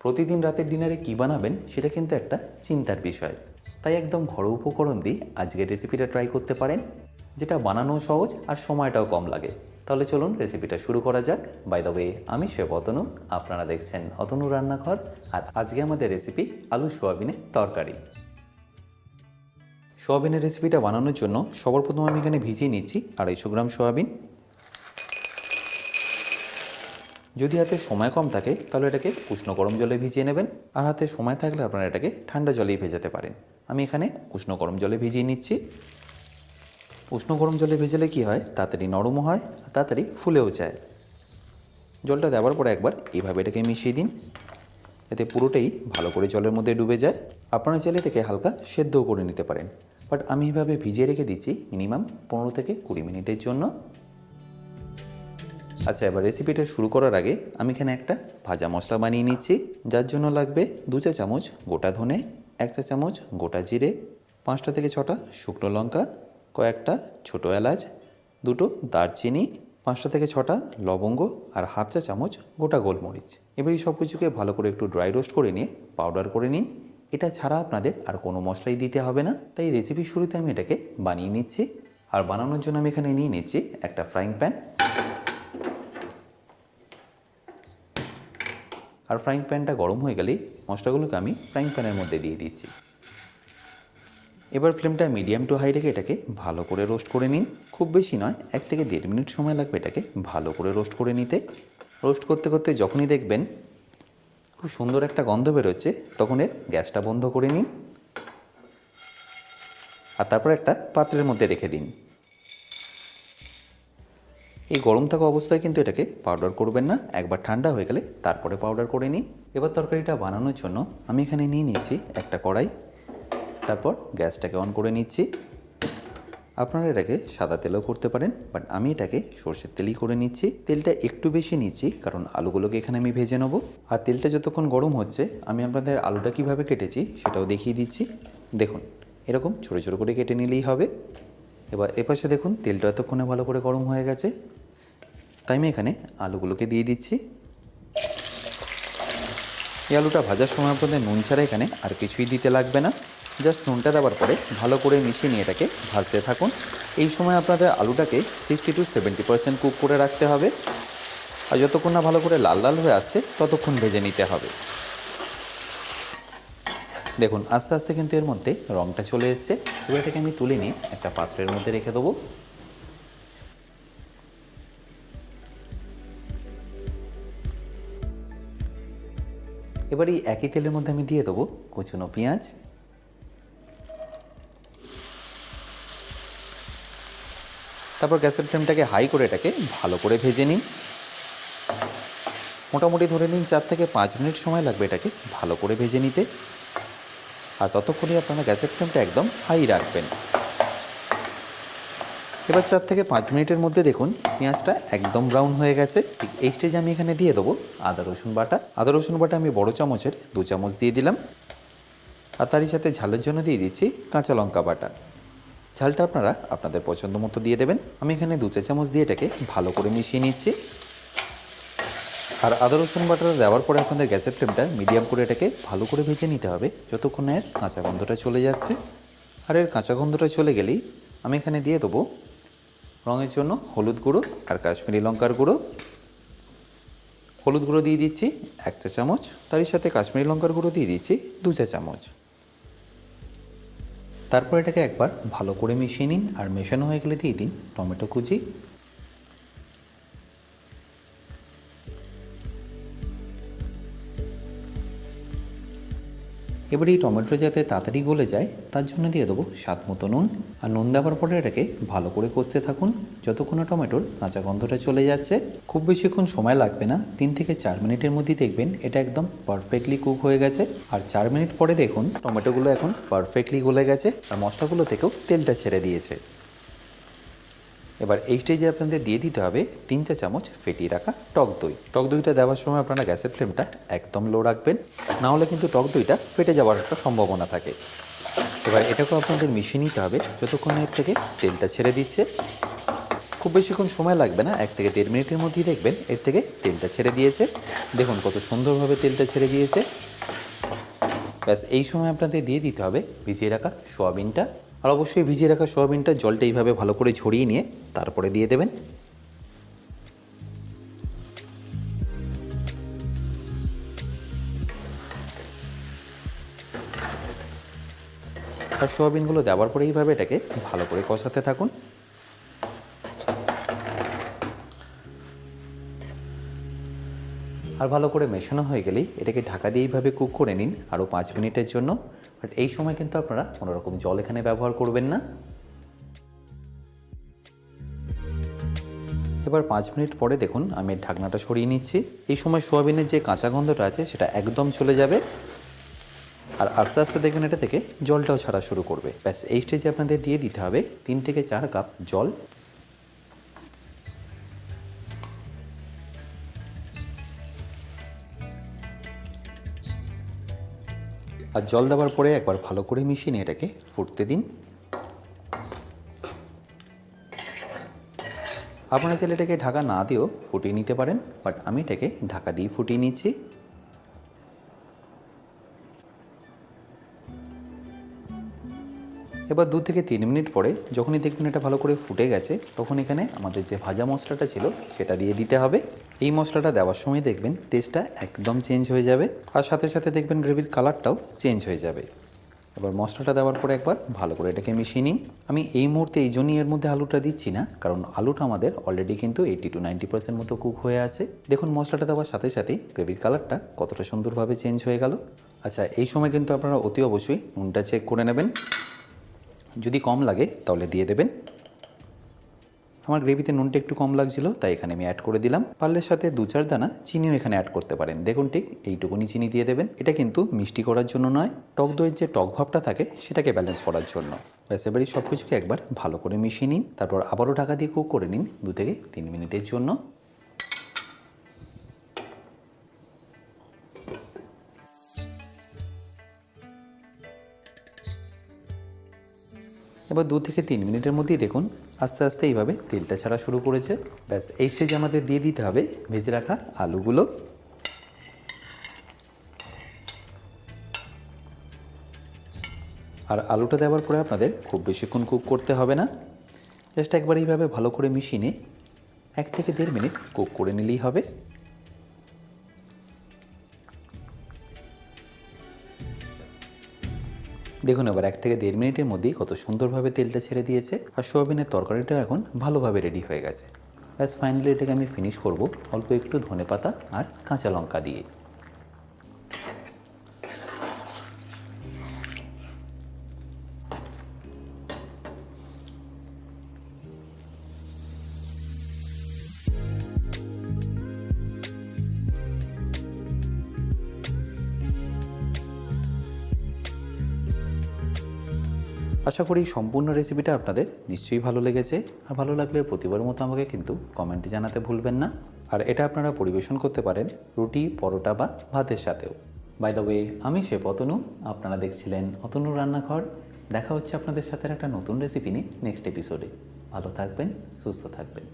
প্রতিদিন রাতের ডিনারে কী বানাবেন সেটা কিন্তু একটা চিন্তার বিষয়। তাই একদম ঘরোয়া উপকরণ দিয়ে আজকের রেসিপিটা ট্রাই করতে পারেন, যেটা বানানো সহজ আর সময়টাও কম লাগে। তাহলে চলুন রেসিপিটা শুরু করা যাক। বাই দ্য ওয়ে, আমি শেফ অতনু, আপনারা দেখছেন অতনু রান্নাঘর। আর আজকে আমাদের রেসিপি আলু সোয়াবিনের তরকারি। সোয়াবিনের রেসিপিটা বানানোর জন্য সবার প্রথমে আমি এখানে ভিজিয়ে নিচ্ছি 250 গ্রাম সোয়াবিন। যদি হাতে সময় কম থাকে তাহলে এটাকে উষ্ণ গরম জলে ভিজিয়ে নেবেন, আর হাতে সময় থাকলে আপনারা এটাকে ঠান্ডা জলেই ভেজাতে পারেন। আমি এখানে উষ্ণ গরম জলে ভিজিয়ে নিচ্ছি। উষ্ণ গরম জলে ভেজালে কি হয়, তাড়াতাড়ি নরমও হয় আর তাড়াতাড়ি ফুলেও যায়। জলটা দেওয়ার পরে একবার এইভাবে এটাকে মিশিয়ে দিন, এতে পুরোটাই ভালো করে জলের মধ্যে ডুবে যায়। আপনারা চাইলে এটাকে হালকা সেদ্ধও করে নিতে পারেন, বাট আমি এভাবে ভিজিয়ে রেখে দিচ্ছি মিনিমাম 15 থেকে 20 মিনিটের জন্য। আচ্ছা, এবার রেসিপিটা শুরু করার আগে আমি এখানে একটা ভাজা মশলা বানিয়ে নিচ্ছি, যার জন্য লাগবে 2 চা চামচ গোটা ধনে, 1 চা চামচ গোটা জিরে, 5টা থেকে 6টা শুকনো লঙ্কা, কয়েকটা ছোটো এলাচ, 2টো দারচিনি, 5টা থেকে 6টা লবঙ্গ আর হাফ চা চামচ গোটা গোলমরিচ। এবার এই সব কিছুকে ভালো করে একটু ড্রাই রোস্ট করে নিয়ে পাউডার করে নিন। এটা ছাড়া আপনাদের আর কোনো মশলাই দিতে হবে না, তাই রেসিপির শুরুতে আমি এটাকে বানিয়ে নিচ্ছি। আর বানানোর জন্য আমি এখানে নিয়ে নিচ্ছি একটা ফ্রাইং প্যান। আর ফ্রাইং প্যানটা গরম হয়ে গেলেই মশলাগুলোকে আমি ফ্রাইং প্যানের মধ্যে দিয়ে দিচ্ছি। এবার ফ্লেমটা মিডিয়াম টু হাই রেখে এটাকে ভালো করে রোস্ট করে নিন। খুব বেশি নয়, 1 থেকে 1.5 মিনিট সময় লাগবে এটাকে ভালো করে রোস্ট করে নিতে। রোস্ট করতে করতে যখনই দেখবেন খুব সুন্দর একটা গন্ধ বেরোচ্ছে, তখন এর গ্যাসটা বন্ধ করে নিন আর তারপর একটা পাত্রের মধ্যে রেখে দিন। এই গরম থাকা অবস্থায় কিন্তু এটাকে পাউডার করবেন না, একবার ঠান্ডা হয়ে গেলে তারপরে পাউডার করে নিন। এবার তরকারিটা বানানোর জন্য আমি এখানে নিয়ে নিচ্ছি একটা কড়াই, তারপর গ্যাসটাকে অন করে নিচ্ছি। আপনারা এটাকে সাদা তেলও করতে পারেন, বাট আমি এটাকে সর্ষের তেলই করে নিচ্ছি। তেলটা একটু বেশি নিচ্ছি কারণ আলুগুলোকে এখানে আমি ভেজে নেবো। আর তেলটা যতক্ষণ গরম হচ্ছে আমি আপনাদের আলুটা কীভাবে কেটেছি সেটাও দেখিয়ে দিচ্ছি। দেখুন, এরকম ছোটো ছোটো করে কেটে নিলেই হবে। এবার এপাশে দেখুন তেলটা এতক্ষণে ভালো করে গরম হয়ে গেছে, তাই আমি এখানে আলুগুলোকে দিয়ে দিচ্ছি। এই আলুটা ভাজার সময় আপনাদের নুন ছাড়া এখানে আর কিছুই দিতে লাগবে না, জাস্ট নুনটা দেওয়ার পরে ভালো করে মিশিয়ে নিয়ে এটাকে ভাজতে থাকুন। এই সময় আপনাদের আলুটাকে 60 to 70% কুক করে রাখতে হবে, আর যতক্ষণ না ভালো করে লাল লাল হয়ে আসছে ততক্ষণ ভেজে নিতে হবে। দেখুন আস্তে আস্তে কিন্তু এর মধ্যে রঙটা চলে এসছে। এবার এটাকে আমি তুলে নিয়ে একটা পাত্রের মধ্যে রেখে দেবো। এবার এই একই তেলের মধ্যে আমি দিয়ে দেবো কুচনো পেঁয়াজ, তারপর গ্যাসের ফ্লেমটাকে হাই করে এটাকে ভালো করে ভেজে নিন। মোটামুটি ধরে নিন 4 থেকে 5 মিনিট সময় লাগবে এটাকে ভালো করে ভেজে নিতে, আর ততক্ষণই আপনারা গ্যাসের ফ্লেমটা একদম হাই রাখবেন। এবার 4 থেকে 5 মিনিটের মধ্যে দেখুন পেঁয়াজটা একদম ব্রাউন হয়ে গেছে। ঠিক এই স্টেজে আমি এখানে দিয়ে দেবো আদা রসুন বাটা। আদা রসুন বাটা আমি বড় চামচের 2 চামচ দিয়ে দিলাম, আর তারই সাথে ঝালের জন্য দিয়ে দিচ্ছি কাঁচা লঙ্কা বাটা। ঝালটা আপনারা আপনাদের পছন্দ মতো দিয়ে দেবেন। আমি এখানে 2 চা চামচ দিয়ে এটাকে ভালো করে মিশিয়ে নিচ্ছি। আর আদা রসুন বাটাটা দেওয়ার পরে আপনাদের গ্যাসের ফ্লেমটা মিডিয়াম করে এটাকে ভালো করে ভেজে নিতে হবে যতক্ষণ এর কাঁচা গন্ধটা চলে যাচ্ছে। আর এর কাঁচা গন্ধটা চলে গেলেই আমি এখানে দিয়ে দেবো রঙের জন্য হলুদ গুঁড়ো আর কাশ্মীরি লঙ্কার গুঁড়ো। হলুদ গুঁড়ো দিয়ে দিচ্ছি 1 চা চামচ, তারই সাথে কাশ্মীরি লঙ্কার গুঁড়ো দিয়ে দিচ্ছি 2 চা চামচ। তারপর এটাকে একবার ভালো করে মিশিয়ে নিন, আর মেশানো হয়ে গেলে দিয়ে দিন টমেটো কুচি। এবার এই টমেটো যাতে তাড়াতাড়ি গলে যায় তার জন্য দিয়ে দেবো স্বাদ মতো নুন। আর নুন দেওয়ার পরে এটাকে ভালো করে কষতে থাকুন যতক্ষণ না টমেটোর কাঁচা গন্ধটা চলে যাচ্ছে। খুব বেশিক্ষণ সময় লাগবে না, 3 থেকে 4 মিনিটের মধ্যেই দেখবেন এটা একদম পারফেক্টলি কুক হয়ে গেছে। আর 4 মিনিট পরে দেখুন টমেটোগুলো এখন পারফেক্টলি গলে গেছে আর মশলাগুলো থেকেও তেলটা ছেড়ে দিয়েছে। এবার এই স্টেজে আপনাদের দিয়ে দিতে হবে 3 চা চামচ ফেটিয়ে রাখা টক দই। টক দইটা দেওয়ার সময় আপনারা গ্যাসের ফ্লেমটা একদম লো রাখবেন, না হলে কিন্তু টক দইটা ফেটে যাওয়ার একটা সম্ভাবনা থাকে। এবার এটাকেও আপনাদের মিশিয়ে নিতে হবে যতক্ষণ এর থেকে তেলটা ছেড়ে দিচ্ছে। খুব বেশিক্ষণ সময় লাগবে না, 1 থেকে 1.5 মিনিটের মধ্যেই দেখবেন এর থেকে তেলটা ছেড়ে দিয়েছে। দেখুন কত সুন্দরভাবে তেলটা ছেড়ে দিয়েছে। ব্যাস এই সময় আপনাদের দিয়ে দিতে হবে ভিজিয়ে রাখা সোয়াবিনটা। আর অবশ্যই ভিজিয়ে রাখা সোয়াবিনটা জলটা এইভাবে ভালো করে ঝরিয়ে নিয়ে তারপরে দিয়ে দেবেন। আর সোয়াবিনগুলো দেওয়ার পরে এইভাবে এটাকে ভালো করে কষাতে থাকুন। আর ভালো করে মেশানো হয়ে গেলেই এটাকে ঢাকা দিয়ে এইভাবে কুক করে নিন আরও 5 মিনিটের জন্য। বাট এই সময় কিন্তু আপনারা কোনো রকম জল এখানে ব্যবহার করবেন না। এবার 5 মিনিট পরে দেখুন আমি ঢাকনাটা সরিয়ে নিচ্ছি। এই সময় সোয়াবিনের যে কাঁচা গন্ধটা আছে সেটা একদম চলে যাবে। আর আস্তে আস্তে দেখবেন এটা থেকে জলটাও ছাড়া শুরু করবে। ব্যাস এই স্টেজে আপনাদের দিয়ে দিতে হবে 3 থেকে 4 কাপ জল। আর জল দেওয়ার পরে একবার ভালো করে মিশিয়ে নিয়ে এটাকে ফুটতে দিন। আপনারা চাইলে এটাকে ঢাকা না দিয়েও ফুটিয়ে নিতে পারেন, বাট আমি এটাকে ঢাকা দিয়ে ফুটিয়ে নিচ্ছি। এবার 2 থেকে 3 মিনিট পরে যখনই দেখবেন এটা ভালো করে ফুটে গেছে, তখন এখানে আমাদের যে ভাজা মশলাটা ছিল সেটা দিয়ে দিতে হবে। এই মশলাটা দেওয়ার সময় দেখবেন টেস্টটা একদম চেঞ্জ হয়ে যাবে, আর সাথে সাথে দেখবেন গ্রেভির কালারটাও চেঞ্জ হয়ে যাবে। এবার মশলাটা দেওয়ার পরে একবার ভালো করে এটাকে মিশিয়ে নিন। আমি এই মুহূর্তে এই জন্যই এর মধ্যে আলুটা দিচ্ছি না, কারণ আলুটা আমাদের অলরেডি কিন্তু 80 to 90% মতো কুক হয়ে আছে। দেখুন মশলাটা দেওয়ার সাথে সাথেই গ্রেভির কালারটা কতটা সুন্দরভাবে চেঞ্জ হয়ে গেল। আচ্ছা, এই সময় কিন্তু আপনারা অতি অবশ্যই নুনটা চেক করে নেবেন। যদি কম লাগে তাহলে দিয়ে দেবেন। আমার গ্রেভিতে নুনটা একটু কম লাগছিল, তাই এখানে আমি অ্যাড করে দিলাম। পারলে সাথে 2-4 দানা চিনিও এখানে অ্যাড করতে পারেন। দেখুন ঠিক এইটুকুনি চিনি দিয়ে দেবেন। এটা কিন্তু মিষ্টি করার জন্য নয়, টক দইয়ের যে টক ভাবটা থাকে সেটাকে ব্যালেন্স করার জন্য। ব্যাস এবারই সব কিছুকে একবার ভালো করে মিশিয়ে নিন, তারপর আবারও ঢাকা দিয়ে কুক করে নিন 2 থেকে 3 মিনিটের জন্য। এবার 2 থেকে 3 মিনিটের মধ্যেই দেখুন আস্তে আস্তে এইভাবে তেলটা ছাড়া শুরু করেছে। ব্যাস এই স্টেজে আমাদের দিয়ে দিতে হবে ভেজে রাখা আলুগুলো। আর আলুটা দেওয়ার পরে আপনাদের খুব বেশিক্ষণ কুক করতে হবে না, জাস্ট একবার এইভাবে ভালো করে মিশিয়ে নিয়ে 1 থেকে 1.5 মিনিট কুক করে নিলেই হবে। দেখুন এবার 1 থেকে 1.5 মিনিটের মধ্যেই কত সুন্দরভাবে তেলটা ছেড়ে দিয়েছে, আর সোয়াবিনের তরকারিটা এখন ভালোভাবে রেডি হয়ে গেছে। ব্যাস ফাইনালি এটাকে আমি ফিনিশ করব অল্প একটু ধনেপাতা আর কাঁচা লঙ্কা দিয়ে। আশা করি সম্পূর্ণ রেসিপিটা আপনাদের নিশ্চয়ই ভালো লেগেছে। আর ভালো লাগলে প্রতিবার মতো আমাকে কিন্তু কমেন্টে জানাতে ভুলবেন না। আর এটা আপনারা পরিবেশন করতে পারেন রুটি, পরোটা বা ভাতের সাথেও। বাই দ্য ওয়ে, আমি শেফ অতনু, আপনারা দেখছিলেন অতনুর রান্নাঘর। দেখা হচ্ছে আপনাদের সাথে একটা নতুন রেসিপি নিয়ে নেক্সট এপিসোডে। ভালো থাকবেন, সুস্থ থাকবেন।